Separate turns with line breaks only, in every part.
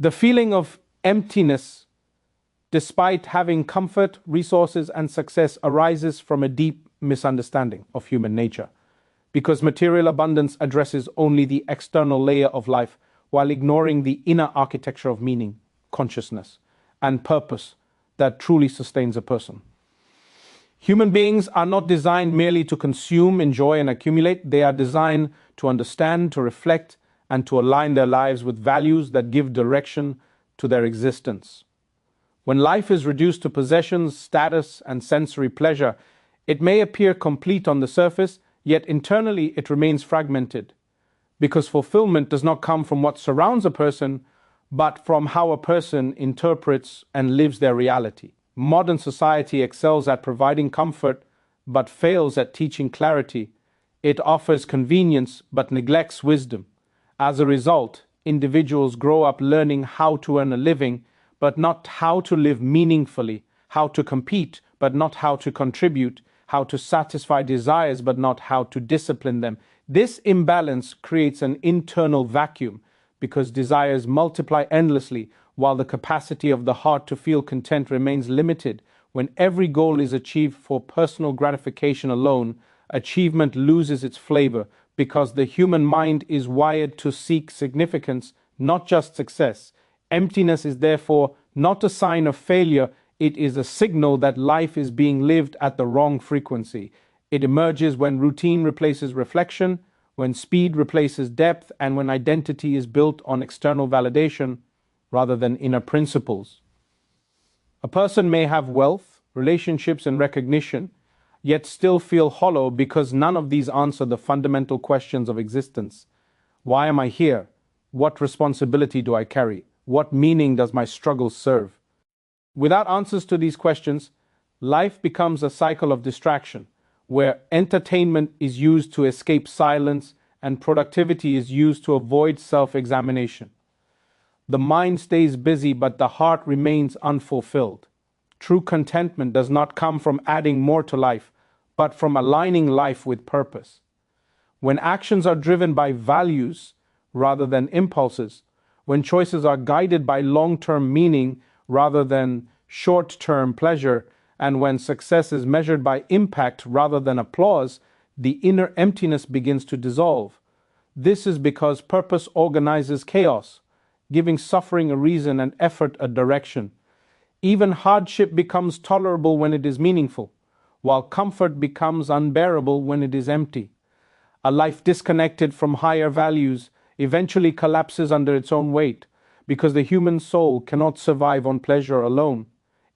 The feeling of emptiness, despite having comfort, resources, and success, arises from a deep misunderstanding of human nature, because material abundance addresses only the external layer of life while ignoring the inner architecture of meaning, consciousness, and purpose that truly sustains a person. Human beings are not designed merely to consume, enjoy, and accumulate. They are designed to understand, to reflect, and to align their lives with values that give direction to their existence. When life is reduced to possessions, status, and sensory pleasure, it may appear complete on the surface, yet internally it remains fragmented, because fulfillment does not come from what surrounds a person, but from how a person interprets and lives their reality. Modern society excels at providing comfort, but fails at teaching clarity. It offers convenience, but neglects wisdom. As a result, individuals grow up learning how to earn a living, but not how to live meaningfully, how to compete, but not how to contribute, how to satisfy desires, but not how to discipline them. This imbalance creates an internal vacuum, because desires multiply endlessly, while the capacity of the heart to feel content remains limited. When every goal is achieved for personal gratification alone, achievement loses its flavor, because the human mind is wired to seek significance, not just success. Emptiness is therefore not a sign of failure, it is a signal that life is being lived at the wrong frequency. It emerges when routine replaces reflection, when speed replaces depth, and when identity is built on external validation rather than inner principles. A person may have wealth, relationships, and recognition, yet still feel hollow because none of these answer the fundamental questions of existence. Why am I here? What responsibility do I carry? What meaning does my struggle serve? Without answers to these questions, life becomes a cycle of distraction, where entertainment is used to escape silence and productivity is used to avoid self-examination. The mind stays busy, but the heart remains unfulfilled. True contentment does not come from adding more to life, but from aligning life with purpose. When actions are driven by values rather than impulses, when choices are guided by long-term meaning rather than short-term pleasure, and when success is measured by impact rather than applause, the inner emptiness begins to dissolve. This is because purpose organizes chaos, giving suffering a reason and effort a direction. Even hardship becomes tolerable when it is meaningful, while comfort becomes unbearable when it is empty. A life disconnected from higher values eventually collapses under its own weight, because the human soul cannot survive on pleasure alone.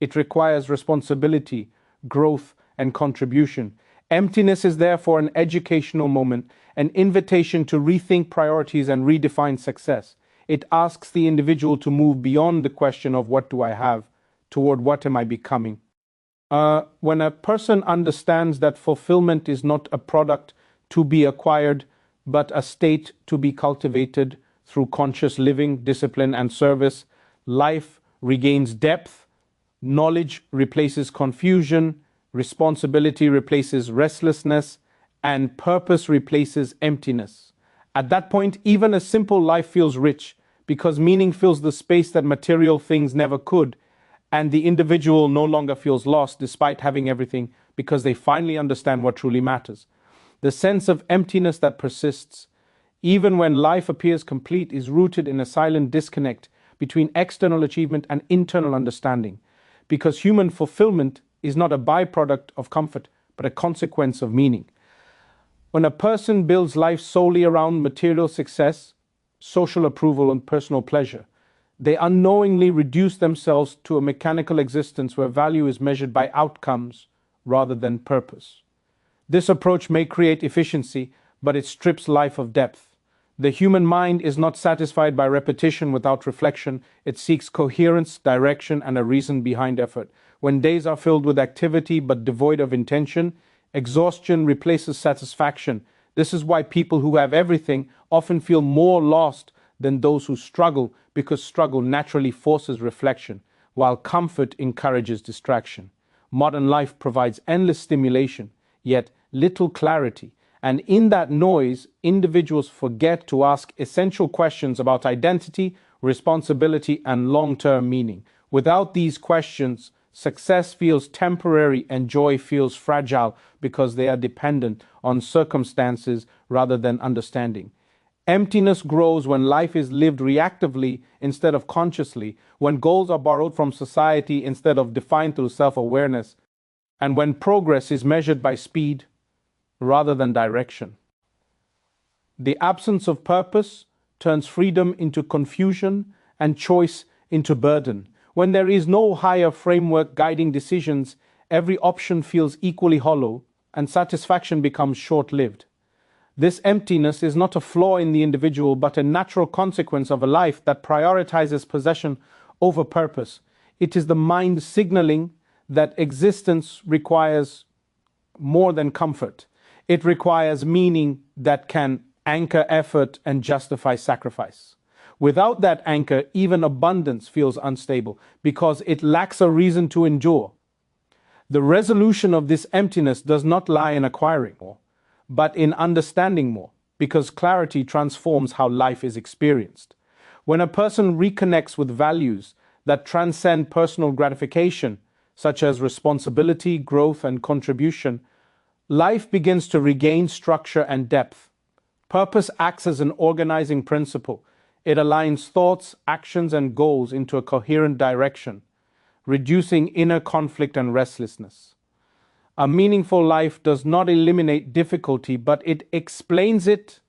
It requires responsibility, growth, and contribution. Emptiness is therefore an educational moment, an invitation to rethink priorities and redefine success. It asks the individual to move beyond the question of what do I have, toward what am I becoming. When a person understands that fulfillment is not a product to be acquired, but a state to be cultivated through conscious living, discipline, and service, life regains depth, knowledge replaces confusion, responsibility replaces restlessness, and purpose replaces emptiness. At that point, even a simple life feels rich, because meaning fills the space that material things never could, and the individual no longer feels lost despite having everything, because they finally understand what truly matters. The sense of emptiness that persists, even when life appears complete, is rooted in a silent disconnect between external achievement and internal understanding, because human fulfillment is not a byproduct of comfort, but a consequence of meaning. When a person builds life solely around material success, social approval, and personal pleasure, they unknowingly reduce themselves to a mechanical existence where value is measured by outcomes rather than purpose. This approach may create efficiency, but it strips life of depth. The human mind is not satisfied by repetition without reflection. It seeks coherence, direction, and a reason behind effort. When days are filled with activity but devoid of intention, exhaustion replaces satisfaction. This is why people who have everything often feel more lost than those who struggle, because struggle naturally forces reflection, while comfort encourages distraction. Modern life provides endless stimulation, yet little clarity. And in that noise, individuals forget to ask essential questions about identity, responsibility, and long-term meaning. Without these questions, success feels temporary and joy feels fragile because they are dependent on circumstances rather than understanding. Emptiness grows when life is lived reactively instead of consciously, when goals are borrowed from society instead of defined through self-awareness, and when progress is measured by speed rather than direction. The absence of purpose turns freedom into confusion and choice into burden. When there is no higher framework guiding decisions, every option feels equally hollow and satisfaction becomes short-lived. This emptiness is not a flaw in the individual, but a natural consequence of a life that prioritizes possession over purpose. It is the mind signaling that existence requires more than comfort. It requires meaning that can anchor effort and justify sacrifice. Without that anchor, even abundance feels unstable because it lacks a reason to endure. The resolution of this emptiness does not lie in acquiring more, but in understanding more, because clarity transforms how life is experienced. When a person reconnects with values that transcend personal gratification, such as responsibility, growth, and contribution, life begins to regain structure and depth. Purpose acts as an organizing principle. It aligns thoughts, actions, and goals into a coherent direction, reducing inner conflict and restlessness. A meaningful life does not eliminate difficulty, but it explains it.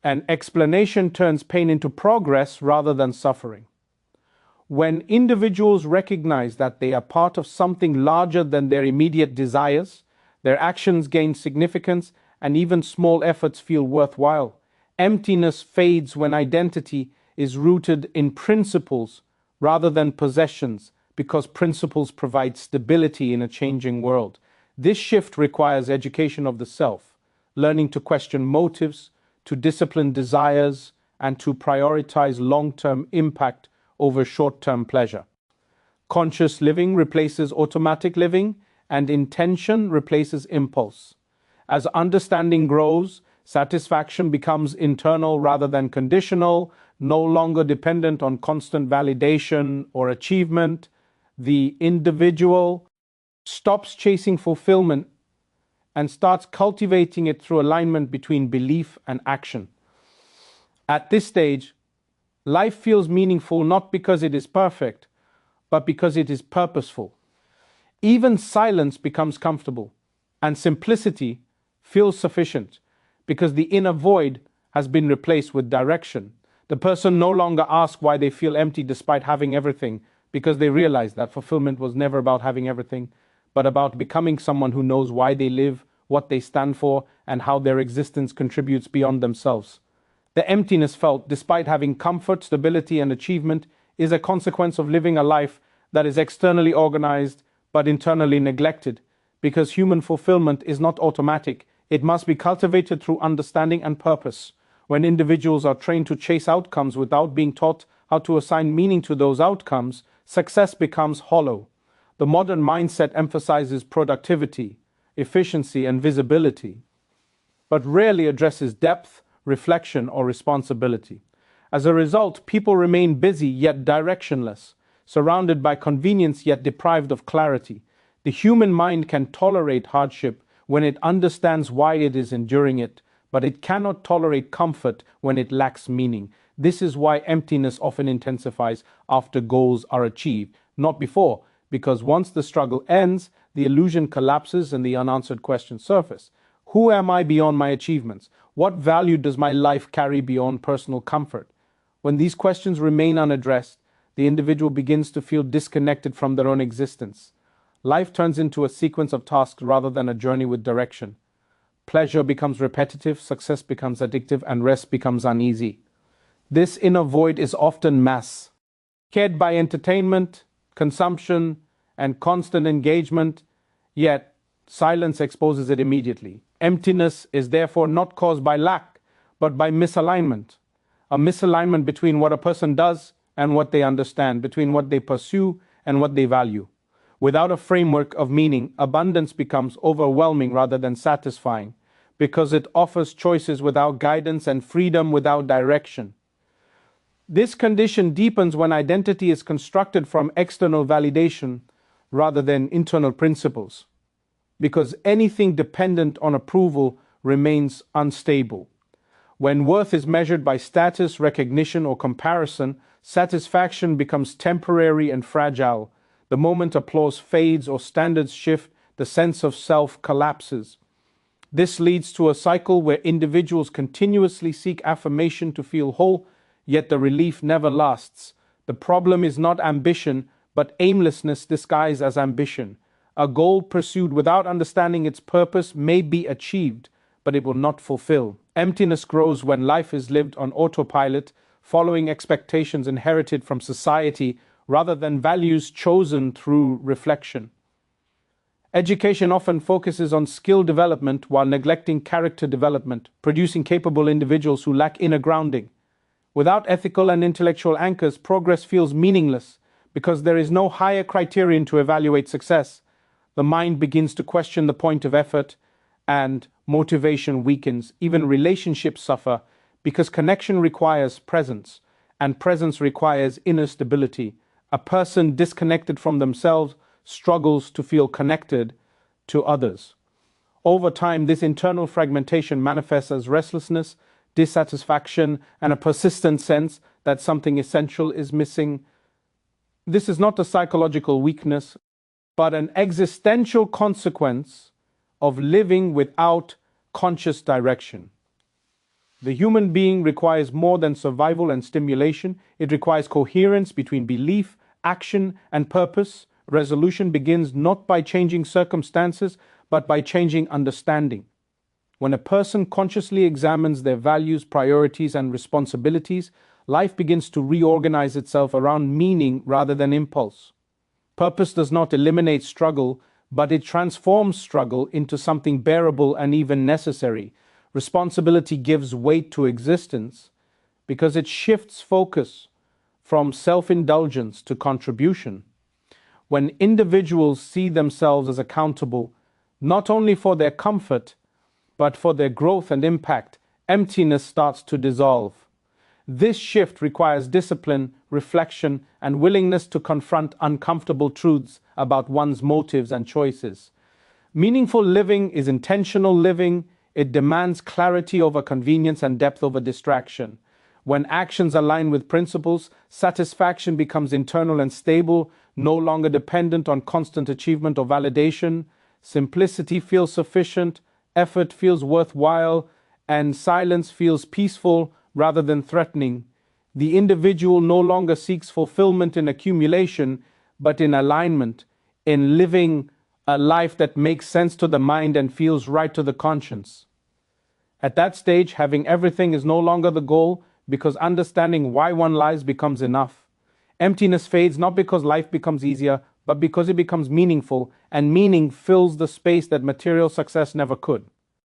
An explanation turns pain into progress rather than suffering. When individuals recognize that they are part of something larger than their immediate desires, their actions gain significance and even small efforts feel worthwhile. Emptiness fades when identity is rooted in principles rather than possessions, because principles provide stability in a changing world. This shift requires education of the self, learning to question motives, to discipline desires, and to prioritize long-term impact over short-term pleasure. Conscious living replaces automatic living, and intention replaces impulse. As understanding grows, satisfaction becomes internal rather than conditional, no longer dependent on constant validation or achievement. The individual stops chasing fulfillment and starts cultivating it through alignment between belief and action. At this stage, life feels meaningful not because it is perfect, but because it is purposeful. Even silence becomes comfortable, and simplicity feels sufficient because the inner void has been replaced with direction. The person no longer asks why they feel empty despite having everything, because they realize that fulfillment was never about having everything, but about becoming someone who knows why they live, what they stand for, and how their existence contributes beyond themselves. The emptiness felt, despite having comfort, stability, and achievement, is a consequence of living a life that is externally organized but internally neglected, because human fulfillment is not automatic. It must be cultivated through understanding and purpose. When individuals are trained to chase outcomes without being taught how to assign meaning to those outcomes, success becomes hollow. The modern mindset emphasizes productivity, efficiency, and visibility, but rarely addresses depth, reflection, or responsibility. As a result, people remain busy yet directionless, surrounded by convenience yet deprived of clarity. The human mind can tolerate hardship when it understands why it is enduring it, but it cannot tolerate comfort when it lacks meaning. This is why emptiness often intensifies after goals are achieved, not before, because once the struggle ends, the illusion collapses and the unanswered questions surface. Who am I beyond my achievements? What value does my life carry beyond personal comfort? When these questions remain unaddressed, the individual begins to feel disconnected from their own existence. Life turns into a sequence of tasks rather than a journey with direction. Pleasure becomes repetitive, success becomes addictive, and rest becomes uneasy. This inner void is often masked by entertainment, consumption, and constant engagement, yet silence exposes it immediately. Emptiness is therefore not caused by lack, but by misalignment. A misalignment between what a person does and what they understand, between what they pursue and what they value. Without a framework of meaning, abundance becomes overwhelming rather than satisfying, because it offers choices without guidance and freedom without direction. This condition deepens when identity is constructed from external validation rather than internal principles, because anything dependent on approval remains unstable. When worth is measured by status, recognition, or comparison, satisfaction becomes temporary and fragile. The moment applause fades or standards shift, the sense of self collapses. This leads to a cycle where individuals continuously seek affirmation to feel whole, yet the relief never lasts. The problem is not ambition, but aimlessness disguised as ambition. A goal pursued without understanding its purpose may be achieved, but it will not fulfill. Emptiness grows when life is lived on autopilot, following expectations inherited from society rather than values chosen through reflection. Education often focuses on skill development while neglecting character development, producing capable individuals who lack inner grounding. Without ethical and intellectual anchors, progress feels meaningless because there is no higher criterion to evaluate success. The mind begins to question the point of effort, and motivation weakens. Even relationships suffer because connection requires presence, and presence requires inner stability. A person disconnected from themselves struggles to feel connected to others. Over time, this internal fragmentation manifests as restlessness, dissatisfaction, and a persistent sense that something essential is missing. This is not a psychological weakness, but an existential consequence of living without conscious direction. The human being requires more than survival and stimulation. It requires coherence between belief, action, and purpose. Resolution begins not by changing circumstances, but by changing understanding. When a person consciously examines their values, priorities, and responsibilities, life begins to reorganize itself around meaning rather than impulse. Purpose does not eliminate struggle, but it transforms struggle into something bearable and even necessary. Responsibility gives weight to existence because it shifts focus from self-indulgence to contribution. When individuals see themselves as accountable not only for their comfort, but for their growth and impact, emptiness starts to dissolve. This shift requires discipline, reflection, and willingness to confront uncomfortable truths about one's motives and choices. Meaningful living is intentional living. It demands clarity over convenience and depth over distraction. When actions align with principles, satisfaction becomes internal and stable, no longer dependent on constant achievement or validation. Simplicity feels sufficient, effort feels worthwhile, and silence feels peaceful rather than threatening. The individual no longer seeks fulfillment in accumulation, but in alignment, in living a life that makes sense to the mind and feels right to the conscience. At that stage, having everything is no longer the goal, because understanding why one lives becomes enough. Emptiness fades not because life becomes easier, but because it becomes meaningful, and meaning fills the space that material success never could.